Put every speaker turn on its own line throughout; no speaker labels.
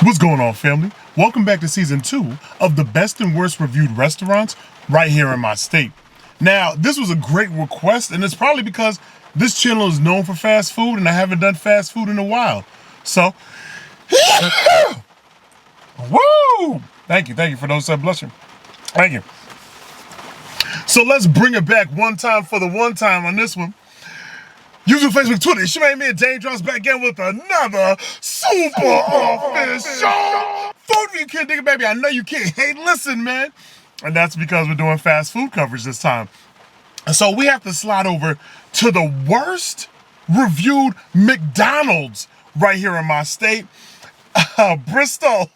What's going on, family? Welcome back to season 2 of the best and worst reviewed restaurants right here in my state. Now, this was a great request, and it's probably because this channel is known for fast food, and I haven't done fast food in a while. So, woo! Thank you for those that blushing. Thank you. So let's bring it back one time for the one time on this one. YouTube, Facebook, Twitter, it's your man, Me and Dame drops back in with another super official food for you can't dig it, baby. I know you can't hate. Listen, man. And that's because we're doing fast food coverage this time. And so we have to slide over to the worst reviewed McDonald's right here in my state, Bristol.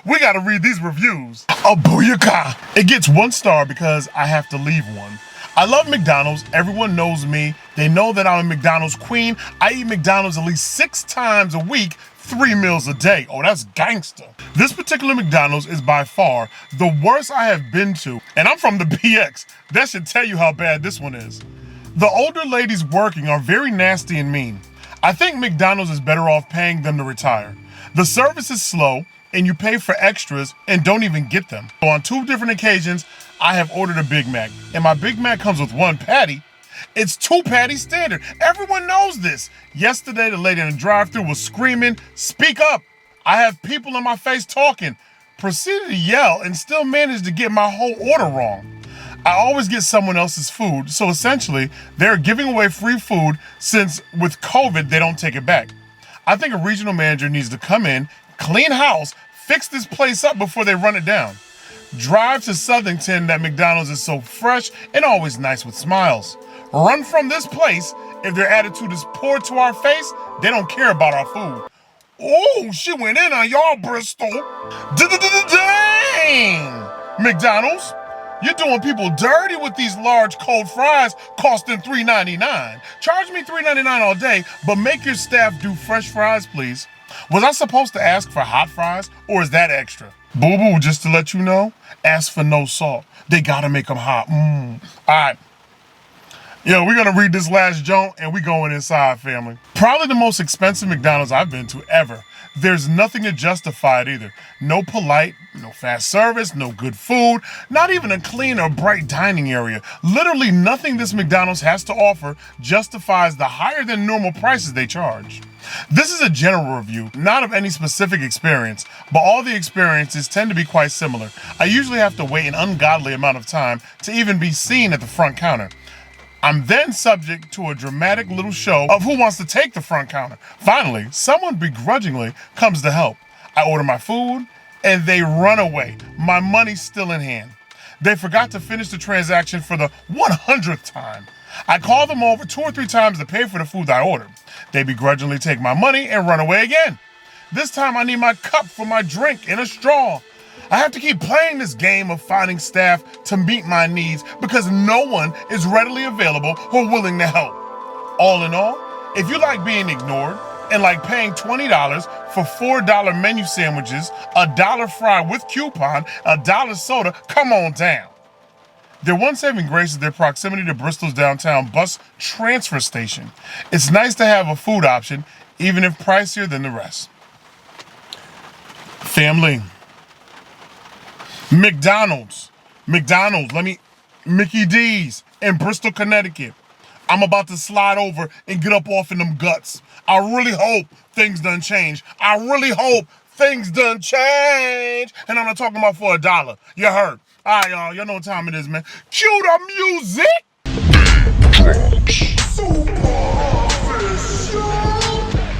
We got to read these reviews. A booyaka. It gets 1 star because I have to leave one. I love McDonald's. Everyone knows me. They know that I'm a McDonald's queen. I eat McDonald's at least 6 times a week, 3 meals a day. Oh, that's gangster. This particular McDonald's is by far the worst I have been to. And I'm from the BX. That should tell you how bad this one is. The older ladies working are very nasty and mean. I think McDonald's is better off paying them to retire. The service is slow, and you pay for extras and don't even get them. So on 2 different occasions, I have ordered a Big Mac, and my Big Mac comes with 1 patty. It's 2 patties standard. Everyone knows this. Yesterday, the lady in the drive-thru was screaming, "Speak up." I have people in my face talking. Proceeded to yell and still managed to get my whole order wrong. I always get someone else's food, so essentially, they're giving away free food since with COVID, they don't take it back. I think a regional manager needs to come in, clean house, fix this place up before they run it down. Drive to Southington. That McDonald's is so fresh and always nice with smiles. Run from this place. If their attitude is poor to our face, they don't care about our food. Oh, she went in on y'all, Bristol. Dang! McDonald's, you're doing people dirty with these large cold fries costing $3.99. Charge me $3.99 all day, but make your staff do fresh fries, please. Was I supposed to ask for hot fries, or is that extra? Boo-boo, just to let you know, ask for no salt. They gotta make them hot. All right. Yo, we're gonna read this last joint, and we going inside, family. Probably the most expensive McDonald's I've been to ever. There's nothing to justify it either. No polite, no fast service, no good food, not even a clean or bright dining area. Literally nothing this McDonald's has to offer justifies the higher than normal prices they charge. This is a general review, not of any specific experience, but all the experiences tend to be quite similar. I usually have to wait an ungodly amount of time to even be seen at the front counter. I'm then subject to a dramatic little show of who wants to take the front counter. Finally, someone begrudgingly comes to help. I order my food, and they run away. My money's still in hand. They forgot to finish the transaction for the 100th time. I call them over 2 or 3 times to pay for the food I ordered. They begrudgingly take my money and run away again. This time I need my cup for my drink and a straw. I have to keep playing this game of finding staff to meet my needs because no one is readily available or willing to help. All in all, if you like being ignored and like paying $20 for $4 menu sandwiches, $1 fry with coupon, $1 soda, come on down. Their one saving grace is their proximity to Bristol's downtown bus transfer station. It's nice to have a food option, even if pricier than the rest. Family. McDonald's, Mickey D's in Bristol, Connecticut. I'm about to slide over and get up off in them guts. I really hope things done change. I really hope things done change. And I'm not talking about for $1. You heard. All right, y'all. Y'all know what time it is, man. Cue the music.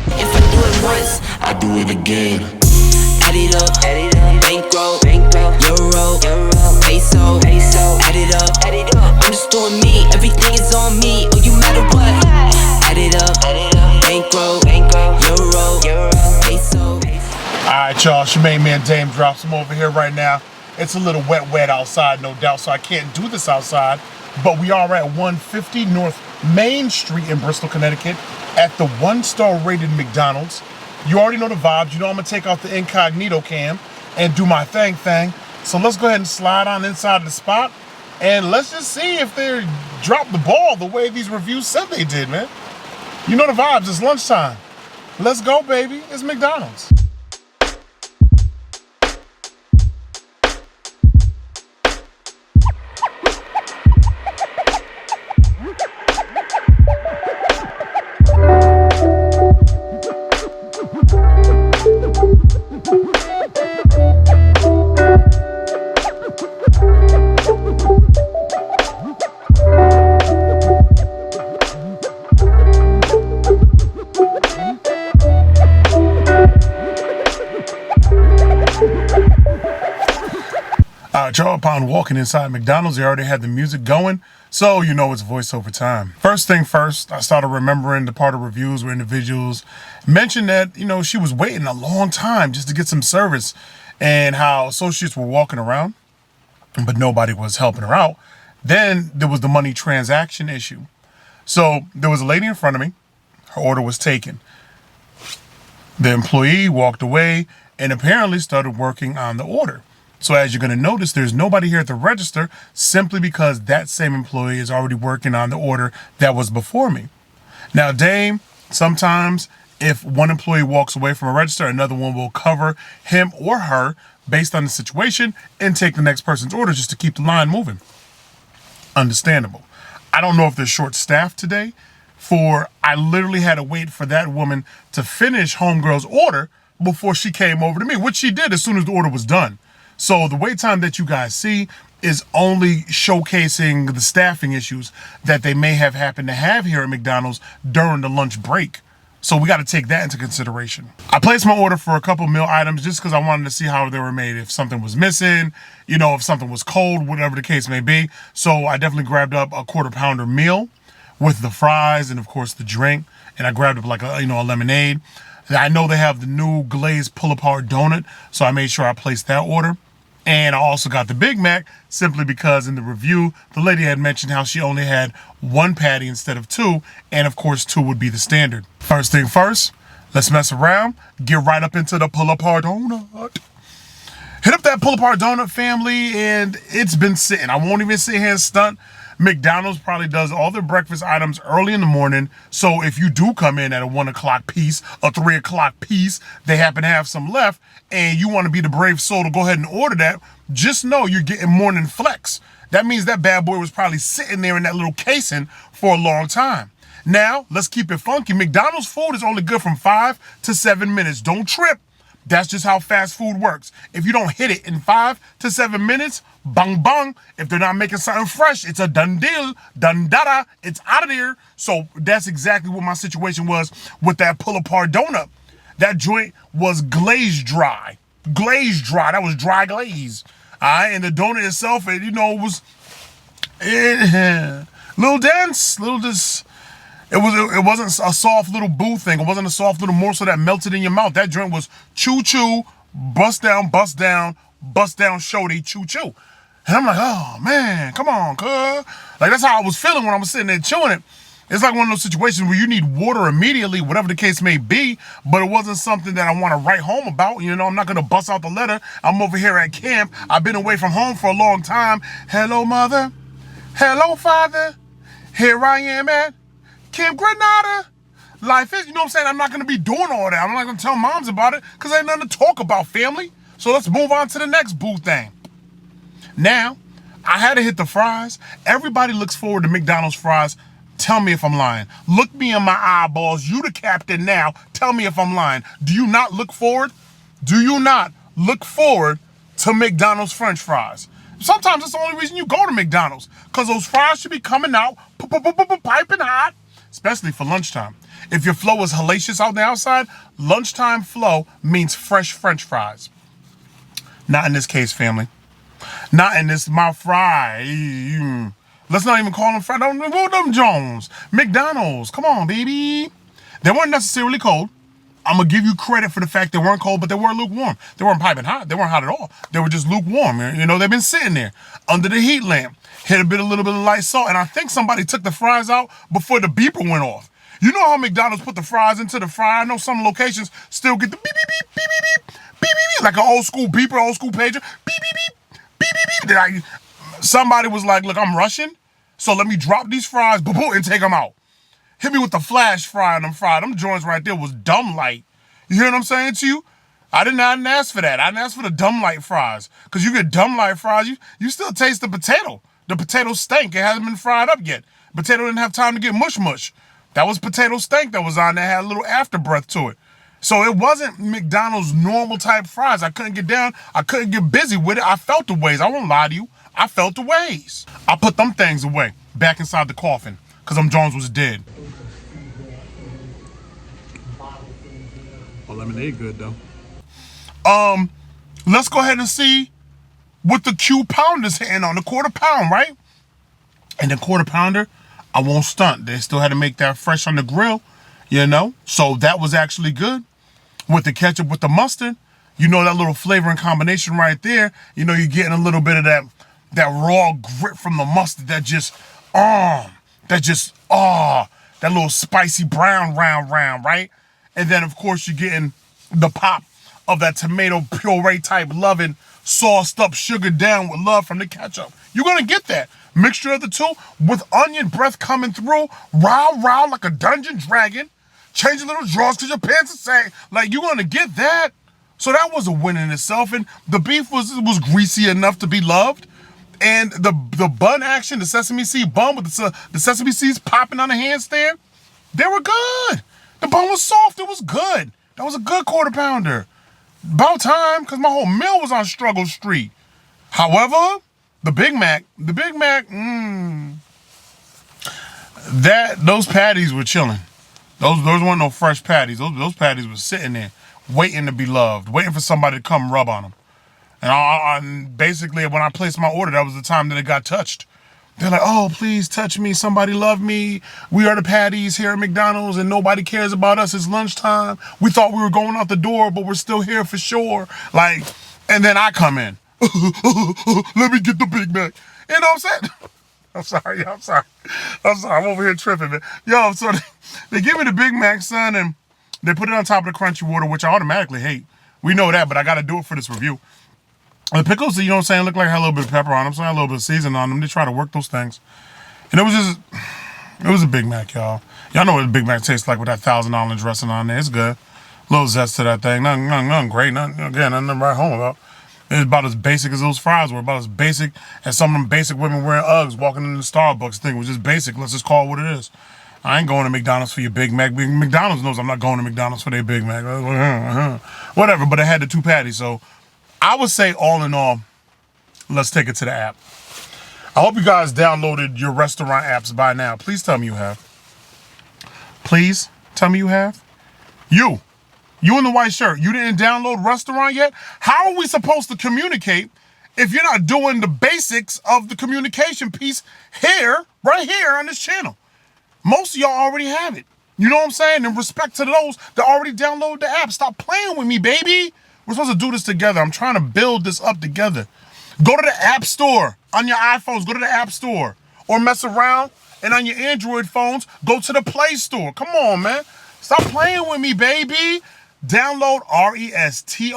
If I do it once, I do it again. Add it up, bankroll, euro, peso, add it up. I'm just doing me, everything is on me. Oh, you matter what? Add it up, bankroll, euro, peso.
Alright, y'all, it's your main man Dame drops. I'm over here right now. It's a little wet outside, no doubt, so I can't do this outside. But we are at 150 North Main Street in Bristol, Connecticut at the 1-star rated McDonald's. You already know the vibes. You know I'm gonna take off the incognito cam and do my thing. So let's go ahead and slide on inside the spot, and let's just see if they dropped the ball the way these reviews said they did, man. You know the vibes. It's lunchtime. Let's go, baby. It's McDonald's. y'all upon walking inside McDonald's, they already had the music going, so you know it's voiceover time. First thing first, I started remembering the part of reviews where individuals mentioned that, she was waiting a long time just to get some service and how associates were walking around, but nobody was helping her out. Then there was the money transaction issue. So there was a lady in front of me. Her order was taken. The employee walked away and apparently started working on the order. So as you're going to notice, there's nobody here at the register simply because that same employee is already working on the order that was before me. Now, Dame, sometimes if one employee walks away from a register, another one will cover him or her based on the situation and take the next person's order just to keep the line moving. Understandable. I don't know if they're short-staffed today, I literally had to wait for that woman to finish homegirl's order before she came over to me, which she did as soon as the order was done. So the wait time that you guys see is only showcasing the staffing issues that they may have happened to have here at McDonald's during the lunch break. So we got to take that into consideration. I placed my order for a couple meal items just because I wanted to see how they were made. If something was missing, if something was cold, whatever the case may be. So I definitely grabbed up a quarter-pounder meal with the fries and of course the drink. And I grabbed up like a lemonade. I know they have the new glazed pull-apart donut, so I made sure I placed that order. And I also got the Big Mac simply because in the review, the lady had mentioned how she only had one patty instead of two. And of course, two would be the standard. First thing first, let's mess around, get right up into the pull-apart donut. Hit up that pull-apart donut, family, and it's been sitting. I won't even sit here and stunt. McDonald's probably does all their breakfast items early in the morning. So if you do come in at a 1 o'clock piece, a 3 o'clock piece, they happen to have some left, and you want to be the brave soul to go ahead and order that, just know you're getting morning flex. That means that bad boy was probably sitting there in that little casing for a long time. Now, let's keep it funky. McDonald's food is only good from 5 to 7 minutes. Don't trip. That's just how fast food works. If you don't hit it in 5 to 7 minutes, bang bang. If they're not making something fresh, it's a done deal, done dada, it's out of there. So that's exactly what my situation was with that pull-apart donut. That joint was glazed dry. Glazed dry. That was dry glaze. All right, and the donut itself, it was little dense, little just. It wasn't a soft little boo thing. It wasn't a soft little morsel that melted in your mouth. That drink was chew, bust down, shorty, chew. And I'm like, oh man, come on, cuz. Like that's how I was feeling when I was sitting there chewing it. It's like one of those situations where you need water immediately, whatever the case may be, but it wasn't something that I want to write home about. I'm not going to bust out the letter. I'm over here at camp. I've been away from home for a long time. Hello, mother. Hello, father. Here I am at Camp Granada. Life is, what I'm saying? I'm not going to be doing all that. I'm not going to tell moms about it because ain't nothing to talk about, family. So let's move on to the next boo thing. Now, I had to hit the fries. Everybody looks forward to McDonald's fries. Tell me if I'm lying. Look me in my eyeballs. You the captain now. Tell me if I'm lying. Do you not look forward? Do you not look forward to McDonald's French fries? Sometimes that's the only reason you go to McDonald's, because those fries should be coming out piping hot, especially for lunchtime. If your flow is hellacious out the outside, lunchtime flow means fresh French fries. Not in this case, family. Not in this, my fry. Let's not even call them fries. Don't them Jones. McDonald's, come on, baby. They weren't necessarily cold. I'm going to give you credit for the fact they weren't cold, but they weren't lukewarm. They weren't piping hot. They weren't hot at all. They were just lukewarm. They've been sitting there under the heat lamp. Hit a little bit of light salt, and I think somebody took the fries out before the beeper went off. You know how McDonald's put the fries into the fryer? I know some locations still get the beep, beep, beep, beep, beep, beep, beep, beep, beep, like an old school beeper, old school pager. Beep, beep, beep, beep, beep, beep. Somebody was like, look, I'm rushing, so let me drop these fries, and take them out. Hit me with the flash fry on them fries. Them joints right there was dumb light. You hear what I'm saying to you? I didn't ask for that. I didn't ask for the dumb light fries. Because you get dumb light fries, you still taste the potato. The potato stank. It hasn't been fried up yet. Potato didn't have time to get mush. That was potato stank that was on there. Had a little afterbreath to it. So it wasn't McDonald's normal type fries. I couldn't get down. I couldn't get busy with it. I felt the ways. I won't lie to you. I felt the ways. I put them things away back inside the coffin because them Jones was dead. Oh, lemonade good though. Let's go ahead and see with the Q pounders hitting on the quarter pound, right? And the quarter pounder, I won't stunt. They still had to make that fresh on the grill, you know? So that was actually good. With the ketchup, with the mustard, you know, that little flavoring combination right there, you know, you're getting a little bit of that raw grit from the mustard that little spicy brown round, right? And then, of course, you're getting the pop of that tomato puree type loving, sauced up, sugared down with love from the ketchup. You're going to get that mixture of the two with onion breath coming through, row like a dungeon dragon, changing little drawers because your pants are saying, like, you're going to get that. So that was a win in itself. And the beef was greasy enough to be loved. And the bun action, the sesame seed bun with the sesame seeds popping on the handstand, they were good. The bun was soft. It was good. That was a good quarter pounder. About time, because my whole meal was on Struggle Street. However, the Big Mac, those patties were chilling. Those weren't no fresh patties. Those patties were sitting there, waiting to be loved, waiting for somebody to come rub on them. And basically, when I placed my order, that was the time that it got touched. They're like, oh, please touch me. Somebody love me. We are the patties here at McDonald's and nobody cares about us. It's lunchtime. We thought we were going out the door, but we're still here for sure. Like, and then I come in. Let me get the Big Mac. You know what I'm saying? I'm sorry. I'm over here tripping, man. Yo, so they give me the Big Mac, son, and they put it on top of the crunchy water, which I automatically hate. We know that, but I got to do it for this review. The pickles, you know what I'm saying, look like I had a little bit of pepper on them, so I had a little bit of seasoning on them. They try to work those things. And it was a Big Mac, y'all. Y'all know what a Big Mac tastes like with that $1,000 dressing on there. It's good. A little zest to that thing. Nothing great. Nothing to write home about. It's about as basic as those fries were. About as basic as some of them basic women wearing Uggs walking in the Starbucks thing. It was just basic. Let's just call it what it is. I ain't going to McDonald's for your Big Mac. McDonald's knows I'm not going to McDonald's for their Big Mac. Whatever, but I had the two patties, so I would say all in all, let's take it to the app. I hope you guys downloaded your restaurant apps by now. Please tell me you have. Please tell me you have. You in the white shirt, you didn't download restaurant yet? How are we supposed to communicate if you're not doing the basics of the communication piece right here on this channel? Most of y'all already have it. You know what I'm saying? In respect to those that already downloaded the app, stop playing with me, baby. We're supposed to do this together. I'm trying to build this up together. Go to the App Store on your iPhones. Go to the App Store. Or mess around and on your Android phones, go to the Play Store. Come on, man. Stop playing with me, baby. Download RESTOURANT.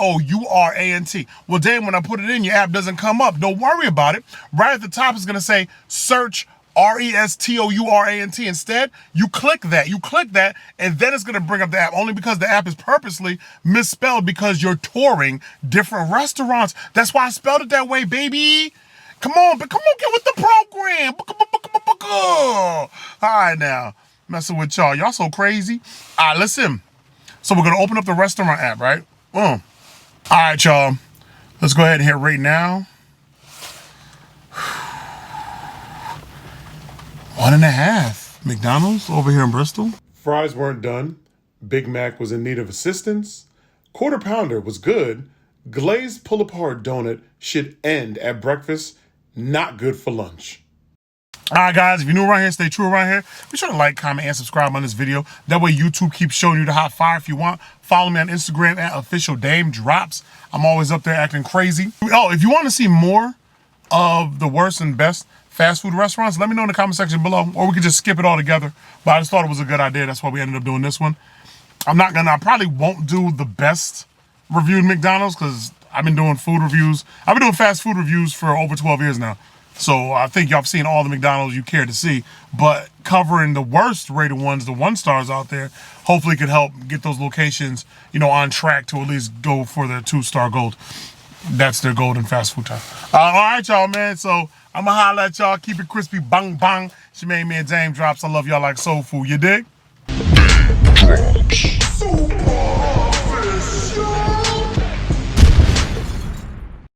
Well, damn, when I put it in, your app doesn't come up. Don't worry about it. Right at the top, it's going to say search RESTOURANT. Instead, you click that, and then it's going to bring up the app, only because the app is purposely misspelled because you're touring different restaurants. That's why I spelled it that way, baby. Come on, get with the program. All right, now, messing with y'all. Y'all so crazy. All right, listen. So we're going to open up the restaurant app, right? All right, y'all. Let's go ahead and hit right now. 1.5. McDonald's over here in Bristol. Fries weren't done. Big Mac was in need of assistance. Quarter pounder was good. Glazed pull-apart donut should end at breakfast. Not good for lunch. All right, guys, if you're new around here, stay true around here. Be sure to like, comment, and subscribe on this video. That way YouTube keeps showing you the hot fire. If you want, follow me on Instagram at officialdamedrops. I'm always up there acting crazy. Oh, if you want to see more of the worst and best fast food restaurants, let me know in the comment section below, or we could just skip it all together. But I just thought it was a good idea. That's why we ended up doing this one. I probably won't do the best reviewed McDonald's because I've been doing food reviews. I've been doing fast food reviews for over 12 years now. So I think y'all have seen all the McDonald's you care to see, but covering the worst rated ones, the 1-stars out there, hopefully could help get those locations, on track to at least go for their 2-star gold. That's their golden fast food time. All right, y'all, man. So I'm going to holler at y'all. Keep it crispy. Bang, bang. She made me a Dame Drops. I love y'all like soul food. You dig? Drops.